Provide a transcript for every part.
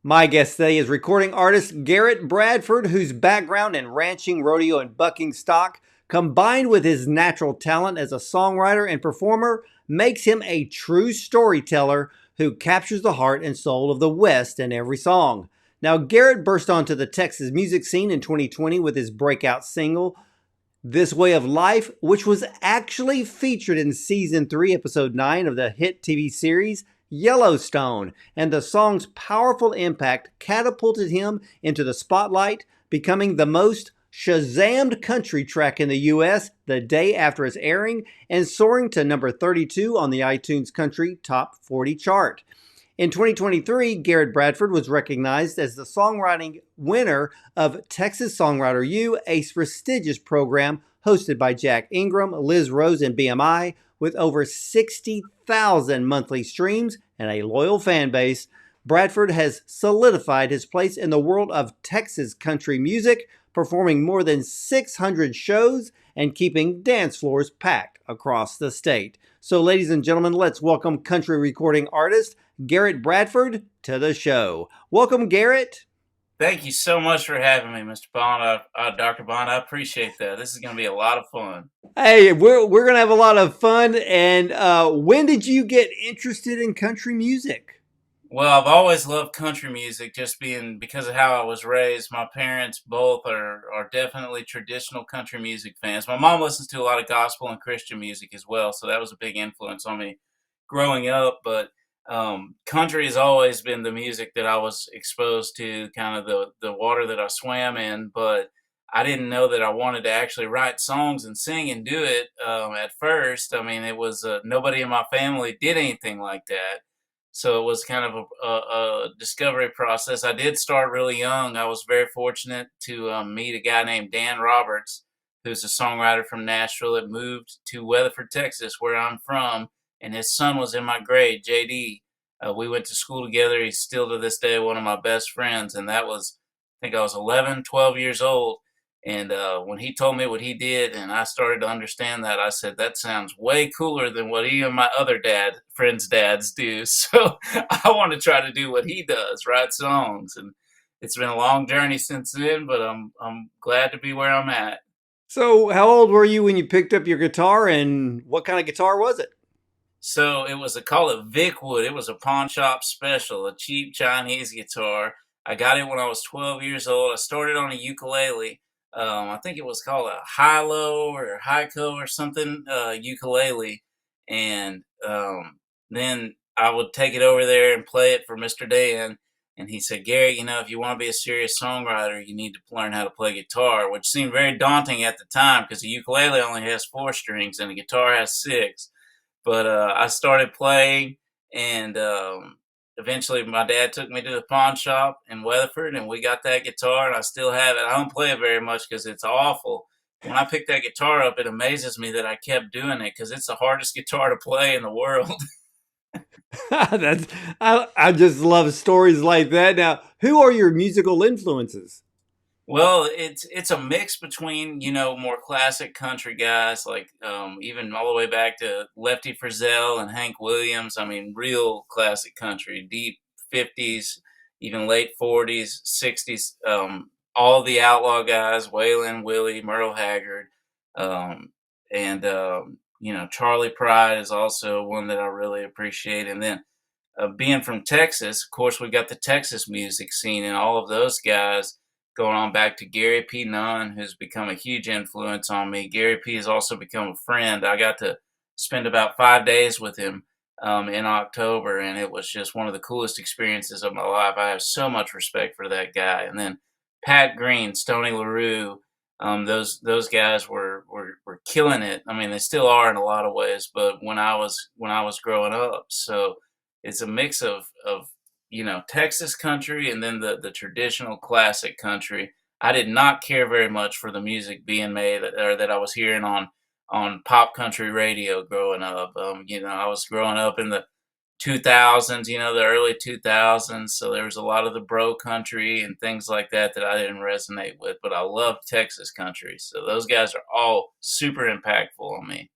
My guest today is recording artist Garrett Bradford, whose background in ranching, rodeo, and bucking stock, combined with his natural talent as a songwriter and performer, makes him a true storyteller who captures the heart and soul of the West in every song. Now, Garrett burst onto the Texas music scene in 2020 with his breakout single, This Way of Life, which was actually featured in Season 3, Episode 9 of the hit TV series Yellowstone, and the song's powerful impact catapulted him into the spotlight, becoming the most Shazammed country track in the U.S. the day after its airing, and soaring to number 32 on the iTunes Country Top 40 chart. In 2023, Garrett Bradford was recognized as the songwriting winner of Texas Songwriter U, a prestigious program hosted by Jack Ingram, Liz Rose, and BMI, with over 60,000 monthly streams and a loyal fan base. Bradford has solidified his place in the world of Texas country music, performing more than 600 shows and keeping dance floors packed across the state. So, ladies and gentlemen, let's welcome country recording artist Garrett Bradford to the show. Welcome, Garrett. Thank you so much for having me, Mr. Bond. Dr. Bond, I appreciate that. This is going to be a lot of fun. Hey, we're gonna have a lot of fun. And when did you get interested in country music? Well, I've always loved country music, just because of how I was raised. My parents both are definitely traditional country music fans. My mom listens to a lot of gospel and Christian music as well, so that was a big influence on me growing up. But country has always been the music that I was exposed to, kind of the water that I swam in. But I didn't know that I wanted to actually write songs and sing and do it at first. I mean, it was nobody in my family did anything like that. So it was kind of a discovery process. I did start really young. I was very fortunate to meet a guy named Dan Roberts, who's a songwriter from Nashville that moved to Weatherford, Texas, where I'm from, and his son was in my grade, JD. We went to school together. He's still to this day one of my best friends, and that was, I think I was 11, 12 years old. And when he told me what he did and I started to understand that, I said, that sounds way cooler than what even my other friends' dads do. So I want to try to do what he does, write songs. And it's been a long journey since then, but I'm glad to be where I'm at. So, how old were you when you picked up your guitar, and what kind of guitar was it? So call it Vicwood. It was a pawn shop special, a cheap Chinese guitar. I got it when I was 12 years old. I started on a ukulele. I think it was called a high-low or high-co or something, ukulele. And then I would take it over there and play it for Mr. Dan. And he said, Gary, if you want to be a serious songwriter, you need to learn how to play guitar, which seemed very daunting at the time because the ukulele only has 4 strings and the guitar has 6. But I started playing, and eventually my dad took me to the pawn shop in Weatherford, and we got that guitar, and I still have it. I don't play it very much because it's awful. When I picked that guitar up, it amazes me that I kept doing it because it's the hardest guitar to play in the world. That's I just love stories like that. Now, who are your musical influences? Well, it's a mix between, more classic country guys like even all the way back to Lefty Frizzell and Hank Williams. I mean, real classic country, deep 50s, even late 40s, 60s. All the outlaw guys, Waylon, Willie, Merle Haggard, and Charlie Pride is also one that I really appreciate. And then being from Texas, of course, we got the Texas music scene and all of those guys going on back to Gary P. Nunn, who's become a huge influence on me. Gary P. has also become a friend. I got to spend about 5 days with him in October, and it was just one of the coolest experiences of my life. I have so much respect for that guy. And then Pat Green, Stoney LaRue, those guys were killing it. I mean, they still are in a lot of ways, but when I was growing up, so it's a mix of Texas country and then the traditional classic country. I did not care very much for the music being made or that I was hearing on pop country radio growing up. I was growing up in the 2000s, the early 2000s. So there was a lot of the bro country and things like that I didn't resonate with, but I love Texas country. So those guys are all super impactful on me.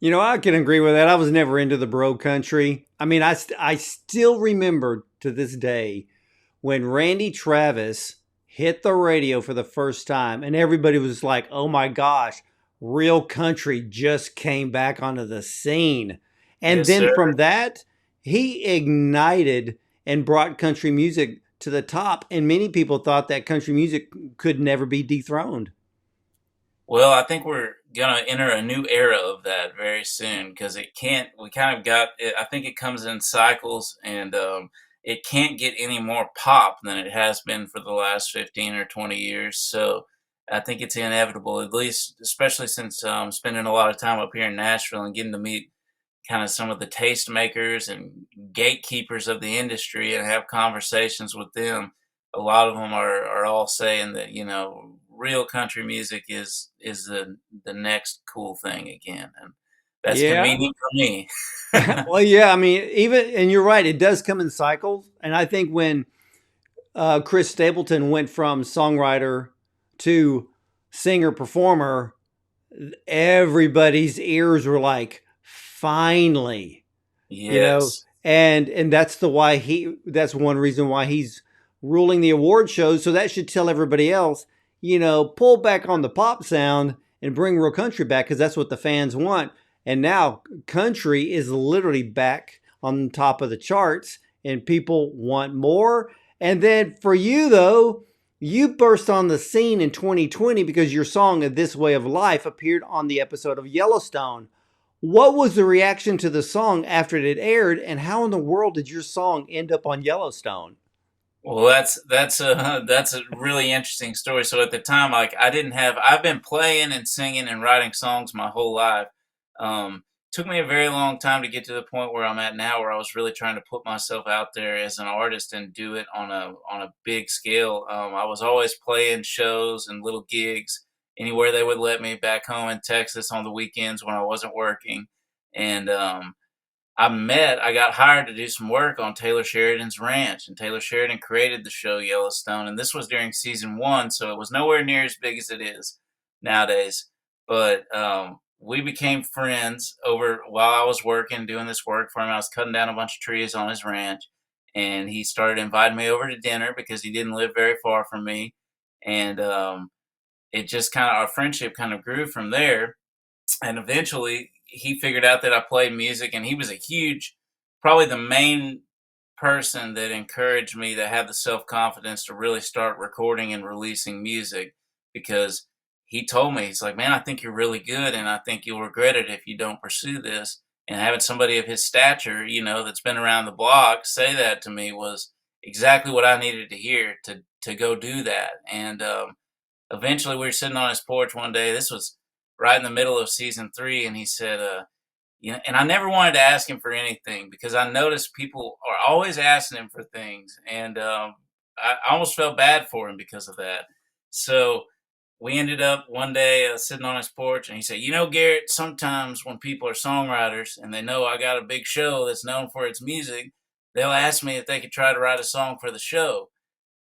I can agree with that. I was never into the bro country. I mean, I still remember to this day when Randy Travis hit the radio for the first time, and everybody was like, oh my gosh, real country just came back onto the scene. And Yes, then sir. from that, he ignited and brought country music to the top. And many people thought that country music could never be dethroned. Well, I think we're gonna enter a new era of that very soon because it can't. We kind of got. I think it comes in cycles, and it can't get any more pop than it has been for the last 15 or 20 years. So I think it's inevitable, at least, especially since spending a lot of time up here in Nashville and getting to meet kind of some of the tastemakers and gatekeepers of the industry and have conversations with them. A lot of them are all saying that real country music is the next cool thing again, and that's Yeah. convenient for me. Well, yeah, I mean, even, and you're right, it does come in cycles. And I think when Chris Stapleton went from songwriter to singer performer, everybody's ears were like, finally, you know, Yes. and that's one reason why he's ruling the award shows. So that should tell everybody else, pull back on the pop sound and bring real country back because that's what the fans want. And now country is literally back on top of the charts and people want more. And then for you though, you burst on the scene in 2020 because your song This Way of Life appeared on the episode of Yellowstone. What was the reaction to the song after it had aired, and how in the world did your song end up on Yellowstone? Well, that's a really interesting story. So at the time, like I've been playing and singing and writing songs my whole life. Took me a very long time to get to the point where I'm at now, where I was really trying to put myself out there as an artist and do it on a big scale. I was always playing shows and little gigs anywhere they would let me back home in Texas on the weekends when I wasn't working, and I got hired to do some work on Taylor Sheridan's ranch, and Taylor Sheridan created the show Yellowstone, and this was during season one, so it was nowhere near as big as it is nowadays. But we became friends over while I was working, doing this work for him. I was cutting down a bunch of trees on his ranch, and he started inviting me over to dinner because he didn't live very far from me, and it just kind of our friendship kind of grew from there, and eventually he figured out that I played music, and he was a huge, probably the main person that encouraged me to have the self confidence to really start recording and releasing music because he told me, he's like, man, I think you're really good, and I think you'll regret it if you don't pursue this. And having somebody of his stature, that's been around the block say that to me was exactly what I needed to hear to go do that. And eventually we were sitting on his porch one day. This was right in the middle of season three, and he said, and I never wanted to ask him for anything because I noticed people are always asking him for things, and I almost felt bad for him because of that. So we ended up one day sitting on his porch, and he said, Garrett, sometimes when people are songwriters and they know I got a big show that's known for its music, they'll ask me if they could try to write a song for the show.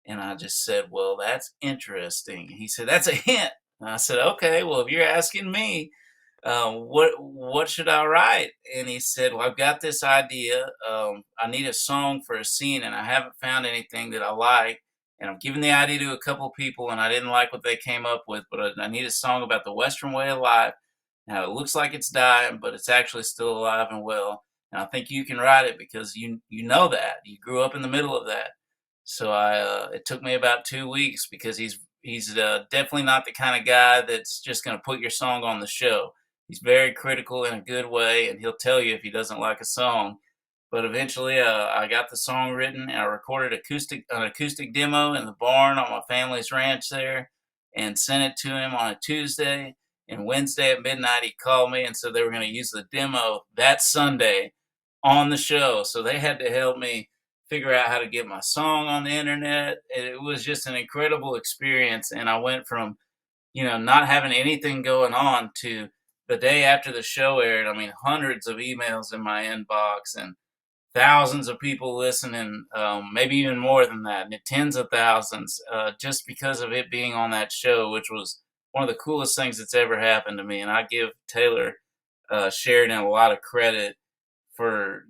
And I just said, well, that's interesting. He said, that's a hint. And I said, okay, well, if you're asking me, what should I write? And he said, well, I've got this idea. I need a song for a scene, and I haven't found anything that I like. And I've given the idea to a couple people, and I didn't like what they came up with. But I need a song about the Western way of life. Now it looks like it's dying, but it's actually still alive and well. And I think you can write it because you know that you grew up in the middle of that. So it took me about 2 weeks because he's definitely not the kind of guy that's just going to put your song on the show. He's very critical in a good way, and he'll tell you if he doesn't like a song. But eventually, I got the song written, and I recorded an acoustic demo in the barn on my family's ranch there, and sent it to him on a Tuesday. And Wednesday at midnight, he called me and said they were going to use the demo that Sunday on the show. So they had to help me figure out how to get my song on the internet. It was just an incredible experience, and I went from not having anything going on to the day after the show aired. I mean, hundreds of emails in my inbox and thousands of people listening, maybe even more than that, and tens of thousands, just because of it being on that show, which was one of the coolest things that's ever happened to me. And I give Taylor Sheridan a lot of credit for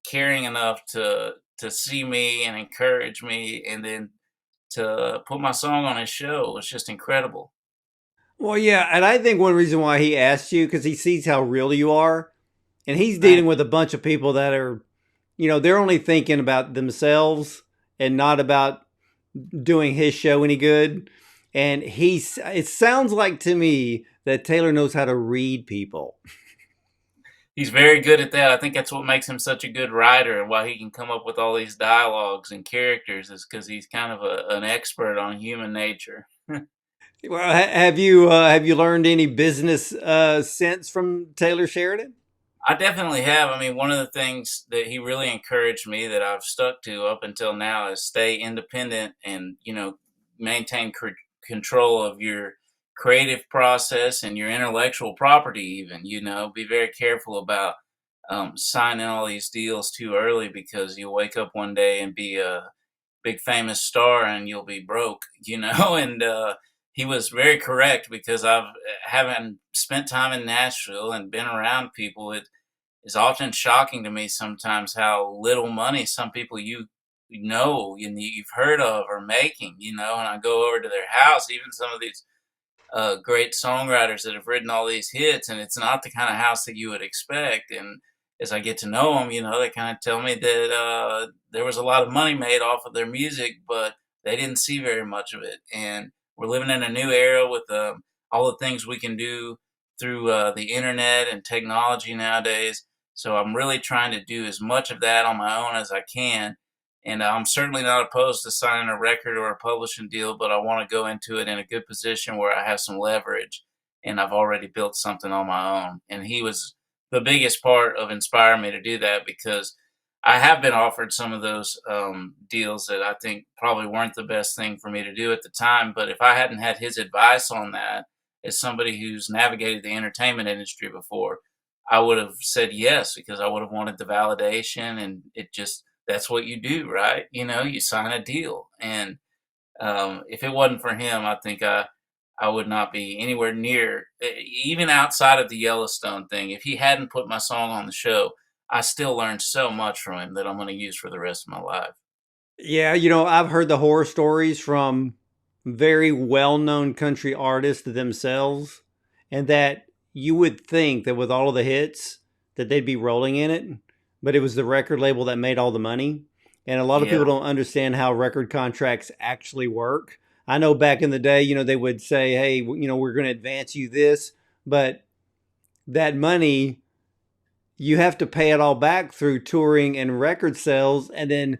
caring enough to see me and encourage me, and then to put my song on his show was just incredible. Well, yeah, and I think one reason why he asked you because he sees how real you are, and he's Thank dealing with a bunch of people that are, they're only thinking about themselves and not about doing his show any good. And it sounds like to me that Taylor knows how to read people. He's very good at that. I think that's what makes him such a good writer and why he can come up with all these dialogues and characters is because he's kind of an expert on human nature. Well, have you learned any business sense from Taylor Sheridan? I definitely have. I mean, one of the things that he really encouraged me that I've stuck to up until now is stay independent and, maintain control of your creative process and your intellectual property, even, be very careful about signing all these deals too early because you'll wake up one day and be a big famous star and you'll be broke, and he was very correct because I've having spent time in Nashville and been around people. It's often shocking to me sometimes how little money some people you know and you've heard of are making, and I go over to their house, even some of these great songwriters that have written all these hits, and it's not the kind of house that you would expect. And as I get to know them, they kind of tell me that there was a lot of money made off of their music, but they didn't see very much of it. And we're living in a new era with all the things we can do through the internet and technology nowadays. So I'm really trying to do as much of that on my own as I can, and I'm certainly not opposed to signing a record or a publishing deal, but I want to go into it in a good position where I have some leverage and I've already built something on my own. And he was the biggest part of inspiring me to do that because I have been offered some of those deals that I think probably weren't the best thing for me to do at the time. But if I hadn't had his advice on that, as somebody who's navigated the entertainment industry before, I would have said yes because I would have wanted the validation, and it just that's what you do, right? You sign a deal, and if it wasn't for him, I think I would not be anywhere near, even outside of the Yellowstone thing. If he hadn't put my song on the show, I still learned so much from him that I'm going to use for the rest of my life. Yeah, I've heard the horror stories from very well-known country artists themselves, and that you would think that with all of the hits that they'd be rolling in it, but it was the record label that made all the money. And a lot of Yeah, people don't understand how record contracts actually work. I know back in the day, they would say, "Hey, we're going to advance you this," but that money you have to pay it all back through touring and record sales, and then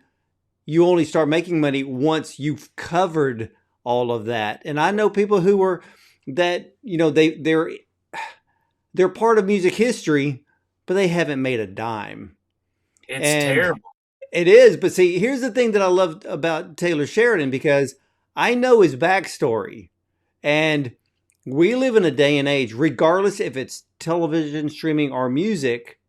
you only start making money once you've covered all of that. And I know people who were that, they're part of music history, but they haven't made a dime. it's And terrible. it is, but see, here's the thing that I loved about Taylor Sheridan because I know his backstory. And we live in a day and age, regardless if it's television, streaming, or music,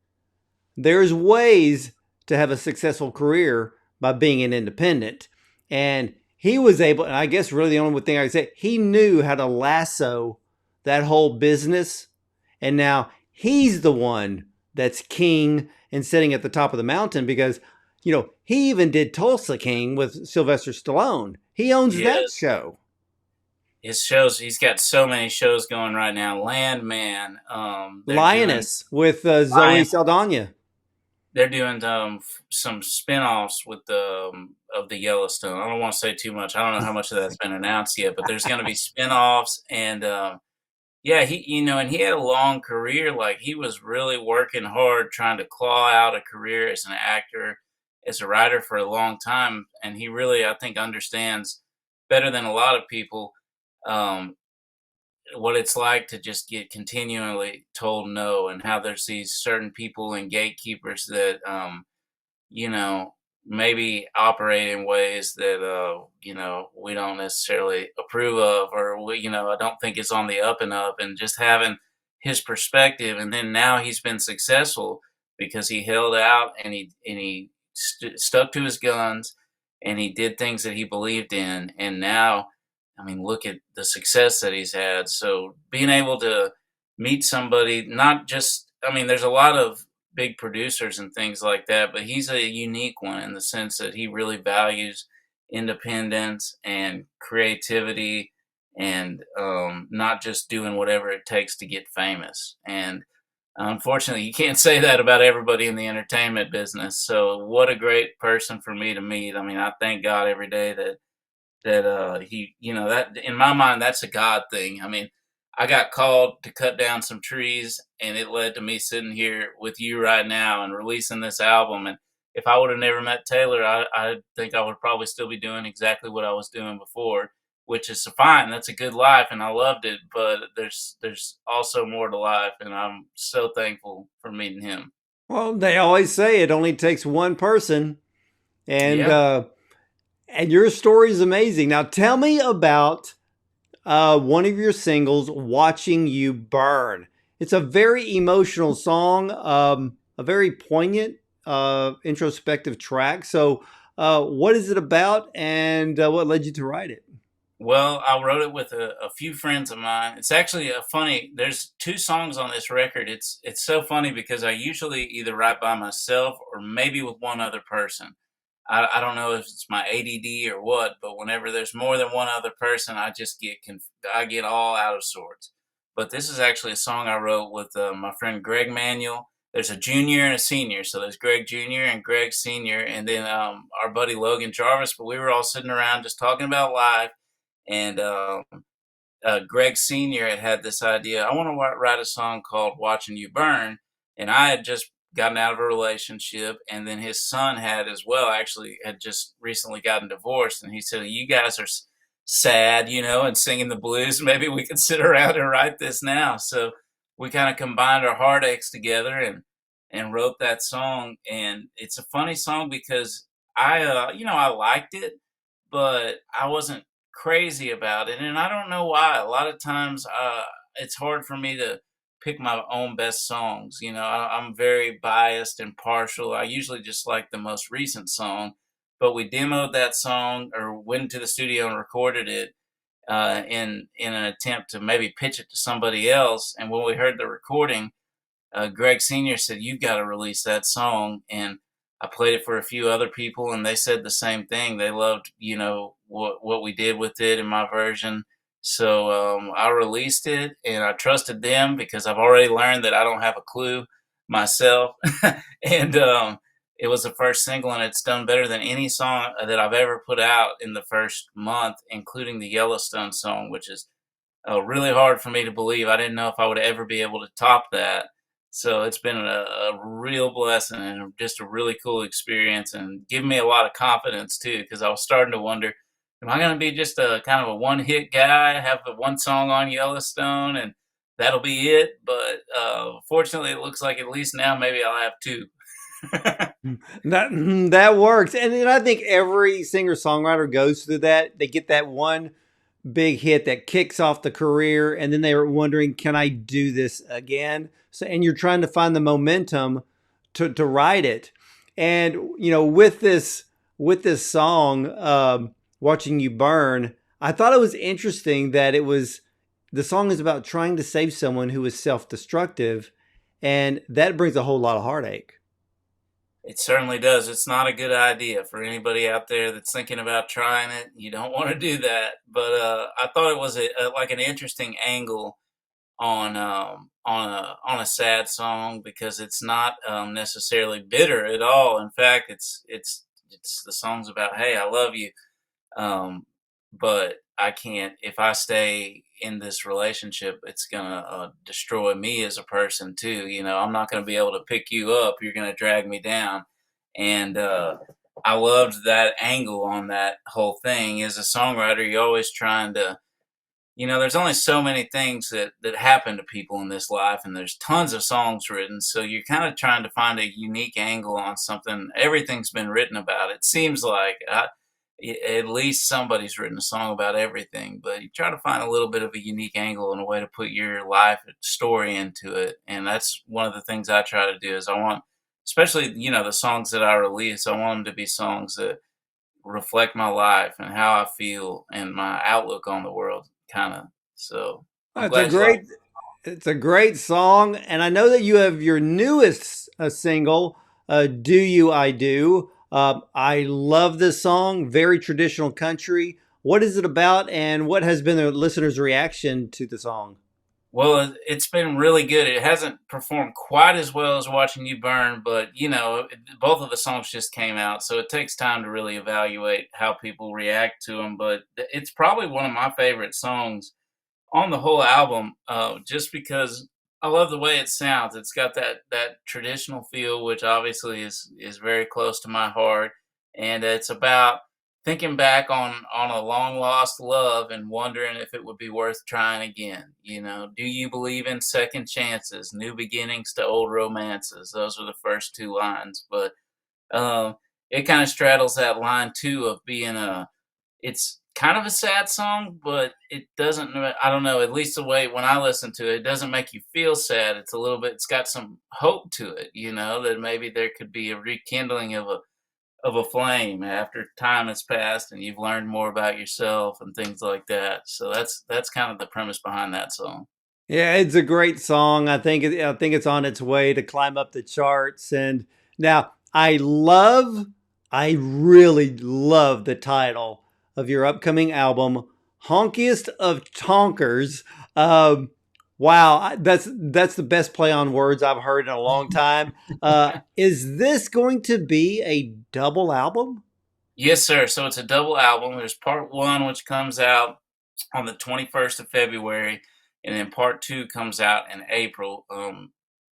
there's ways to have a successful career by being an independent. And he was able, and I guess really the only thing I can say, he knew how to lasso that whole business. And now he's the one that's king and sitting at the top of the mountain because, he even did Tulsa King with Sylvester Stallone. He owns that Yes, show. his shows. He's got so many shows going right now. Landman. They're doing Lioness with Zoe Lion. Saldana. They're doing some spin-offs with the of the Yellowstone. I don't want to say too much. I don't know how much of that's been announced yet, but there's going to be spin-offs, and yeah, and he had a long career. Like he was really working hard trying to claw out a career as an actor, as a writer for a long time, and he really, I think, understands better than a lot of people um, what it's like to just get continually told no, and how there's these certain people and gatekeepers that you know, maybe operate in ways that, we don't necessarily approve of, or I don't think is on the up and up. And just having his perspective, and then now he's been successful because he held out and he stuck to his guns, and he did things that he believed in. And now, I mean, look at the success that he's had. So being able to meet somebody, not just, I mean, there's a lot of big producers and things like that, but he's a unique one in the sense that he really values independence and creativity and not just doing whatever it takes to get famous. And unfortunately, you can't say that about everybody in the entertainment business. So, what a great person for me to meet. I mean, I thank God every day that he, that in my mind, that's a God thing. I mean, I got called to cut down some trees, and it led to me sitting here with you right now and releasing this album. And if I would have never met Taylor, I think I would probably still be doing exactly what I was doing before, which is fine. That's a good life, and I loved it. But there's also more to life, and I'm so thankful for meeting him. Well, they always say it only takes one person, and Yeah. uh, and your story is amazing. Now, tell me about one of your singles, "Watching You Burn." It's a very emotional song, a very poignant, introspective track. So, what is it about, and what led you to write it? Well, I wrote it with a few friends of mine. It's actually a funny. There's two songs on this record. It's so funny because I usually either write by myself or maybe with one other person. I don't know if it's my ADD or what, but whenever there's more than one other person, I just I get all out of sorts. But this is actually a song I wrote with my friend Greg Manuel. There's a junior and a senior, so there's Greg Junior and Greg Senior, and then our buddy Logan Jarvis. But we were all sitting around just talking about life, and Greg Senior had this idea. I want to write a song called "Watching You Burn," and I had just gotten out of a relationship, and then his son had as well. Actually, had just recently gotten divorced, and he said, "You guys are sad, and singing the blues. Maybe we could sit around and write this now." So we kind of combined our heartaches together and wrote that song. And it's a funny song because I liked it, but I wasn't crazy about it, and I don't know why. A lot of times, it's hard for me to pick my own best songs. I'm very biased and partial. I usually just like the most recent song, but we demoed that song or went to the studio and recorded it in an attempt to maybe pitch it to somebody else. And when we heard the recording, Greg Senior said, "You've got to release that song." And I played it for a few other people, and they said the same thing. They loved, what we did with it in my version. So I released it, and I trusted them because I've already learned that I don't have a clue myself. And it was the first single, and it's done better than any song that I've ever put out in the first month, including the Yellowstone song, which is really hard for me to believe. I didn't know if I would ever be able to top that. So it's been a real blessing and just a really cool experience and given me a lot of confidence too, because I was starting to wonder, am I going to be just a kind of a one hit guy, have the one song on Yellowstone and that'll be it? But fortunately, it looks like at least now maybe I'll have two. That works, and then I think every singer songwriter goes through that. They get that one big hit that kicks off the career, and then they were wondering, can I do this again? So, and you're trying to find the momentum to write it. And with this song, "Watching You Burn," I thought it was interesting that the song is about trying to save someone who is self-destructive, and that brings a whole lot of heartache. It certainly does. It's not a good idea for anybody out there that's thinking about trying it. You don't want to do that. But I thought it was like an interesting angle on a sad song because it's not necessarily bitter at all. In fact, it's the song's about, hey, I love you, um, but I can't. If I stay in this relationship, it's gonna destroy me as a person too. I'm not gonna be able to pick you up. You're gonna drag me down, and I loved that angle on that whole thing. As a songwriter, you're always trying to there's only so many things that happen to people in this life, and there's tons of songs written. So you're kind of trying to find a unique angle on something. Everything's been written about. It seems like at least somebody's written a song about everything, but you try to find a little bit of a unique angle and a way to put your life story into it. And that's one of the things I try to do is I want, especially, the songs that I release, I want them to be songs that reflect my life and how I feel and my outlook on the world, kind of. So I'm It's a glad you like. great It's a great song, and I know that you have your newest single, Do You I Do. I love this song, very traditional country. What is it about, and what has been the listener's reaction to the song? Well, it's been really good. It hasn't performed quite as well as Watching You Burn, but both of the songs just came out, so it takes time to really evaluate how people react to them. But it's probably one of my favorite songs on the whole album, just because I love the way it sounds. It's got that traditional feel, which obviously is very close to my heart, and it's about thinking back on a long lost love and wondering if it would be worth trying again. Do you believe in second chances, new beginnings to old romances? Those are the first two lines, but um, it kind of straddles that line too of being a it's kind of a sad song, but it doesn't I don't know, at least the way when I listen to it, it doesn't make you feel sad. It's got some hope to it, that maybe there could be a rekindling of a flame after time has passed and you've learned more about yourself and things like that. So that's kind of the premise behind that song. Yeah, it's a great song. I think it's on its way to climb up the charts. And now I really love the title of your upcoming album, Honkiest of Tonkers. Um, wow, that's the best play on words I've heard in a long time. Is this going to be a double album? Yes, sir. So it's a double album. There's part one, which comes out on the 21st of February, and then part two comes out in April.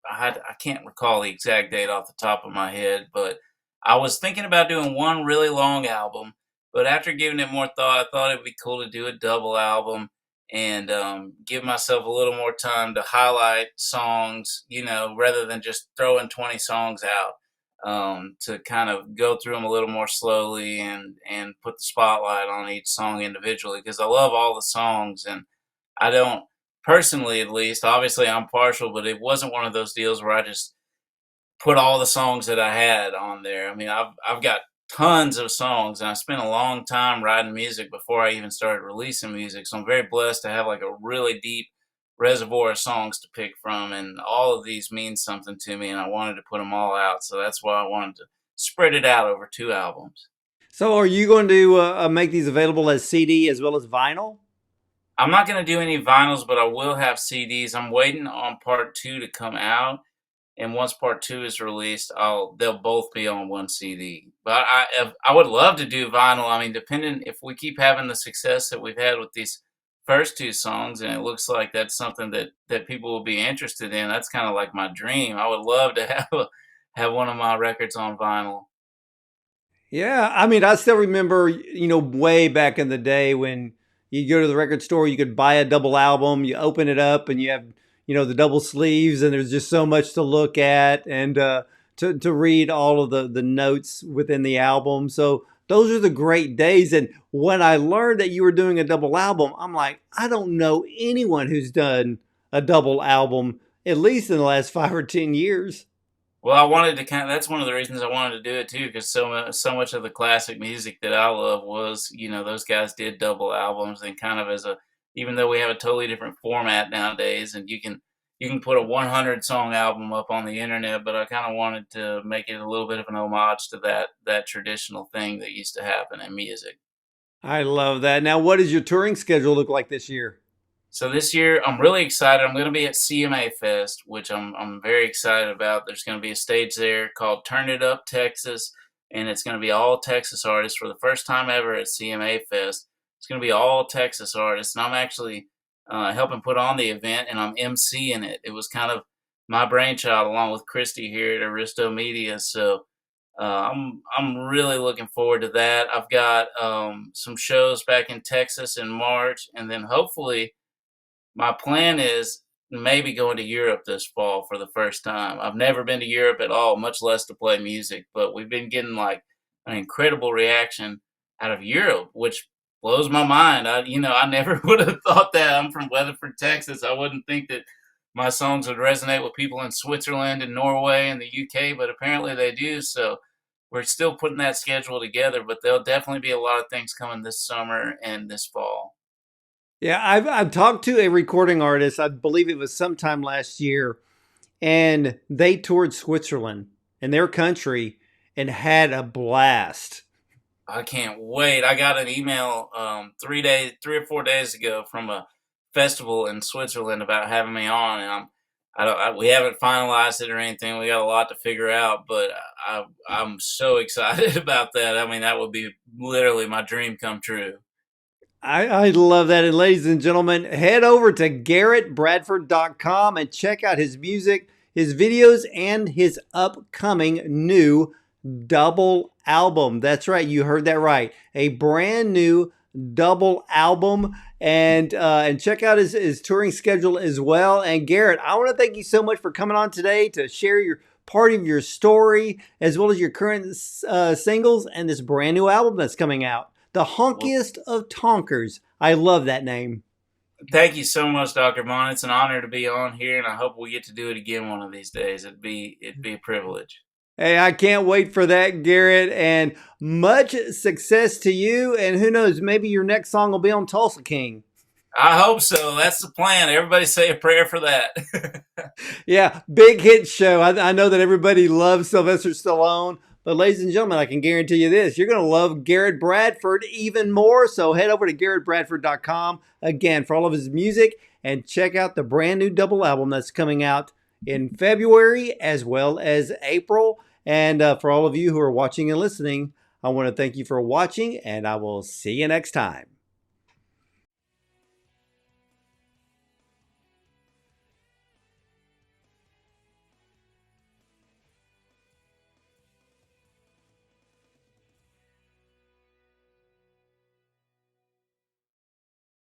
I can't recall the exact date off the top of my head, but I was thinking about doing one really long album. But after giving it more thought, I thought it'd be cool to do a double album and give myself a little more time to highlight songs, rather than just throwing 20 songs out. To kind of go through them a little more slowly and put the spotlight on each song individually because I love all the songs and I don't personally, at least, obviously I'm partial, but it wasn't one of those deals where I just put all the songs that I had on there. I mean, I've got tons of songs and I spent a long time writing music before I even started releasing music. So I'm very blessed to have like a really deep reservoir of songs to pick from and all of these mean something to me and I wanted to put them all out. So that's why I wanted to spread it out over two albums. So, are you going to make these available as CD as well as vinyl? I'm not going to do any vinyls, but I will have CDs. I'm waiting on part two to come out. And once part two is released, they'll both be on one CD. But I would love to do vinyl. I mean, depending if we keep having the success that we've had with these first two songs, and it looks like that's something that people will be interested in. That's kind of like my dream. I would love to have one of my records on vinyl. Yeah, I mean, I still remember, way back in the day when you go to the record store, you could buy a double album, you open it up, and you have, the double sleeves, and there's just so much to look at and to read all of the notes within the album. So those are the great days. And when I learned that you were doing a double album, I'm like, I don't know anyone who's done a double album, at least in the last 5 or 10 years. Well, I wanted to that's one of the reasons I wanted to do it too, because so much of the classic music that I love was, those guys did double albums and kind of as a, even though we have a totally different format nowadays and you can put a 100 song album up on the internet, but I kind of wanted to make it a little bit of an homage to that traditional thing that used to happen in music. I love that. Now, what does your touring schedule look like this year? So this year, I'm really excited. I'm going to be at CMA Fest, which I'm very excited about. There's going to be a stage there called Turn It Up Texas, and it's going to be all Texas artists for the first time ever at CMA Fest. It's going to be all Texas artists, and I'm actually helping put on the event, and I'm emceeing it. It was kind of my brainchild, along with Christy here at Aristo Media. So I'm really looking forward to that. I've got some shows back in Texas in March, and then hopefully my plan is maybe going to Europe this fall for the first time. I've never been to Europe at all, much less to play music, but we've been getting like an incredible reaction out of Europe, which blows my mind. I never would have thought that. I'm from Weatherford, Texas. I wouldn't think that my songs would resonate with people in Switzerland and Norway and the UK, but apparently they do. So we're still putting that schedule together, but there'll definitely be a lot of things coming this summer and this fall. Yeah, I've talked to a recording artist. I believe it was sometime last year, and they toured Switzerland in their country and had a blast. I can't wait. I got an email 3 or 4 days ago from a festival in Switzerland about having me on, and we haven't finalized it or anything. We got a lot to figure out, but I'm so excited about that. I mean, that would be literally my dream come true. I love that. And ladies and gentlemen, head over to garrettbradford.com and check out his music, his videos, and his upcoming new double album. That's right. You heard that right. A brand new double album. And check out his touring schedule as well. And Garrett, I want to thank you so much for coming on today to share your part of your story as well as your current singles and this brand new album that's coming out. The Well, Honkiest of Tonkers. I love that name. thank you so much, Dr. Vaughn. It's an honor to be on here, and I hope we get to do it again one of these days. It'd be a privilege. Hey, I can't wait for that, Garrett. And much success to you. And who knows, maybe your next song will be on Tulsa King. I hope so. That's the plan. Everybody say a prayer for that. Yeah, big hit show. I know that everybody loves Sylvester Stallone. But ladies and gentlemen, I can guarantee you this. You're going to love Garrett Bradford even more. So head over to garrettbradford.com again for all of his music and check out the brand new double album that's coming out in February as well as April. And for all of you who are watching and listening, I want to thank you for watching, and I will see you next time.